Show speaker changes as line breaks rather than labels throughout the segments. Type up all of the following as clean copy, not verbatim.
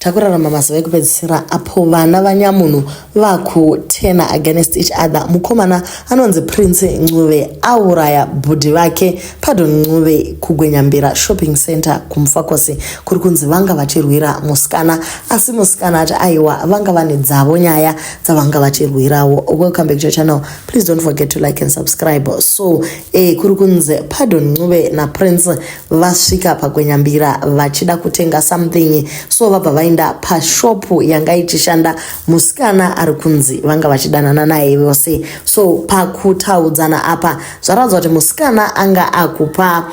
takurarama mazuva ekupedzisira apo vana vanyamunhu vakutena against each other. Mukomana anonzi Prince Ncube auraya bhudhi vake Pardon Ncube kugwenyambira shopping center kumfakosi kuri kunzi vanga vachirwira musikana, asi musikana ati aiwa vanga vane dzavo nyaya dzavanga vachirwirawo. Welcome back to your channel. Please don't forget to like and subscribe. So kuri kunzi Pardon Ncube na Prince vasvika pagwenyambira vachida kutenga something, so vabva vaenda pashopu yanga ichishanda musikana ari kunzi vanga vachidanana naye vose. So pakutaudzana apa zvaratidza kuti musikana anga akupa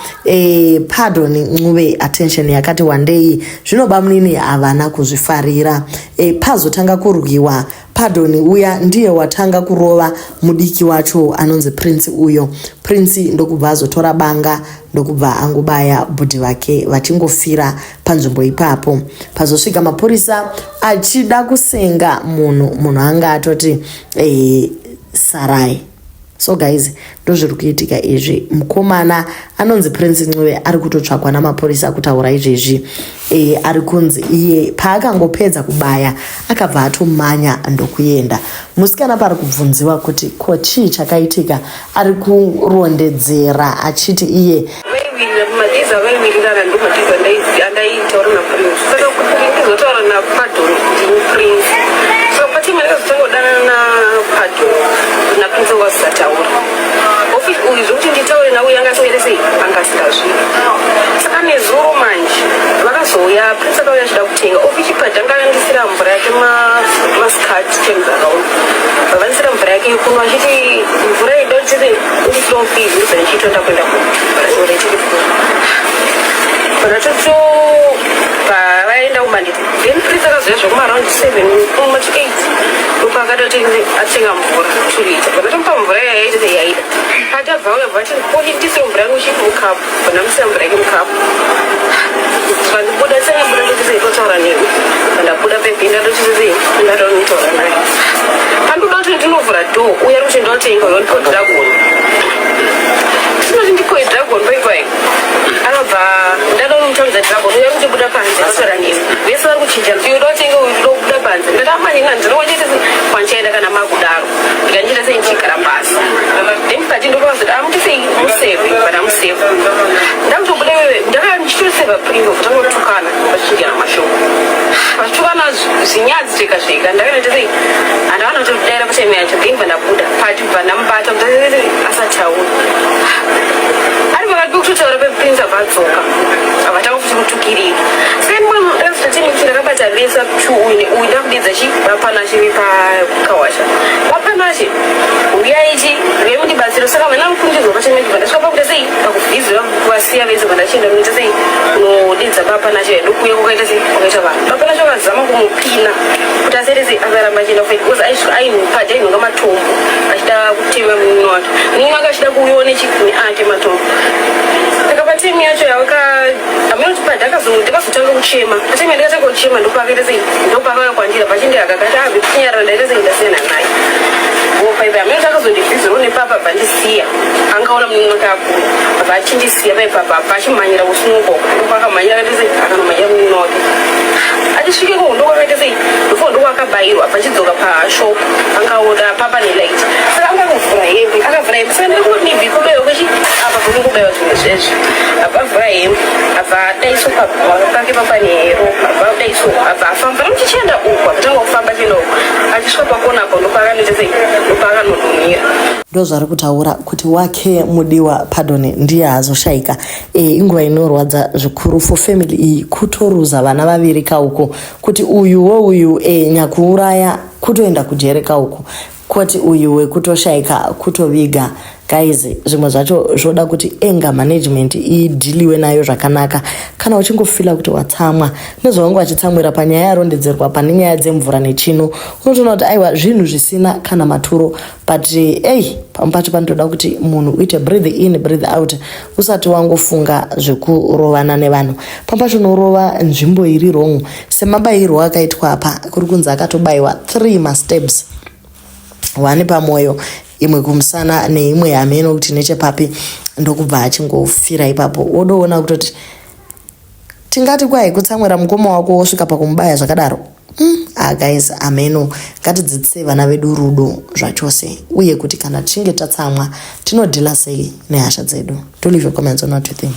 Pardon Ncube attention yakati wandei, zvinoba munini havana kuzvifarira. Pazotanga kurwiwa Pardon uya ndiye watanga kurova mudiki wacho anonzi Prince uyo. Prince ndokubva azotora banga ndokubva angubaya bhudhi vake vachingofira panzvimbo ipapo. Pazosvika mapurisa achida kusenga munhu anga atoti Sarai. So guys, ndozviri kuitika izvi. Mukomana anonzi Prince Ncube ari kutotsvakwa namapurisa kutaura izvezvi. Ari kunzi iye paakangopedza kubaya akabva atomanya ndokuenda. Musikana pari kubvunziwa kuti ko chii chakaitika, ari kurondedzera achiti iye
around 7 almost 8 upakati atenga mvura 2 liter pakatompa mvura yaiti yaida patabva vati ndise mvura yangu chiti mukapu pandamusa mvura yake mukapu pandibuda tsenga mvura ndotise totaura newe pandabuda pepinda ndotise ndatotaura naye pandoda kuti ndinovhura dho uya kuti ndotenga yonipo dragon tinoti ndiko dragon baibai anobva ndada kumutaudza dragon uya kuti buda panze totaura newe vese vari kuchinja ndiyo ndotenga uyu ndobuda panze ndatamanyina ndinoonete kwanchaida kana makudaro ndikanjita sei ndichigara pasi ndemukati ndokazoti amutisei museve but amuseve ndakutobuda wewe ndichitoseva primo kuti anotukana vachichingira mashoko vachitukana zvinyadzi zvega zvega ndakaita sei handavana kutodaira patime yacho ndimva ndabuda pati bva ndamubata kuti asataura ari pakati pekutotaura peprince abva adzoka avatanga kuti kutukirira ndakabata vesa uyu ndakudidza vapanache vepakawasha vapanache uyaichi vemundibatsiro saka vana mukundidzwa pachamedva ndasvika pakuita sei pakuvhizira vasiya vese vandachienda munoita sei unodidza vapanache ndokuuya kukaita sei kwakaita vanhu vapanache vakazama kumupina kuti asaite sei akaramba achienda kufaita because ainupaja ainhonga matombo achida kutema munini wake munini wake achida kuuyawo nechikumi ate matombo saka patemu yacho amunotipadi ndakazotanga kuchema patemu yandikatanga kuchema ndopakaita sei ndopakauya kwandira pachindi akakati abve kunyarara ndaita sei ndasiyana naye paipa amene akazondivhizira nepapa bandisiya angaona munini wake akuru abva achindisiya paipapa pachimhanyira kusunungoko ndopakamhanyira akaita sei akanomhanyira munini wake achisvikeko ndokwakaita sei ndofo ndokwakabayirwa pachidzoka pashopu angaona papa nelight saka angakuvhura hembe akavhura hembe saka ndirikunibvi kubewa kwechi apa kuri kubewa zvinhu zvezvi abvavhura hembe abva daiso pake papa nero abva daiso abva afamba ramuchichienda uku akatanga kufamba chienda uku achisvika pakonapo ndopakanoita sei ndopakanodumira.
Ndo zvari kutaura kuti wake mudiwa Pardon ndiye azoshaika. Inguva inorwadza zvikuru for family iyi kutoruza vana vaviri kauko, kuti uyu nyakuuraya kutoenda kujere kauko, kuti uyu wekutoshaika kutoviga. Guys, zvimwe zvacho zvoda kuti anger management idhiliwe nayo zvakanaka. Kana uchingofila kuti watsamwa nezvavangu vachitsamwira panyaya yarondedzerwa pane nyaya dzemvura nechino, unotoona kuti aiwa zvinhu zvisina kana maturo, but pampacho panotoda kuti munhu uite breathe in breathe out usati wangofunga zvekurovana nevanhu. Pampacho unorova nzvimbo iri wrong semabayirwo akaitwa apa kuri kunzi akatobayiwa 3 mastabs, 1 pamoyo, imwe kumusana neimwe yameno kuti nechepapi ndokubva achingofira ipapo. Wodoona kuti tingati kwai kutsamwira mukoma wako wosvika pakumubaya zvakadaro. Guys, ameno ngatidzidzise vana vedu rudo zvachose uye kuti kana tichinge tatsamwa tinodhila sei nehasha dzedu. Do leave your comments on what you think.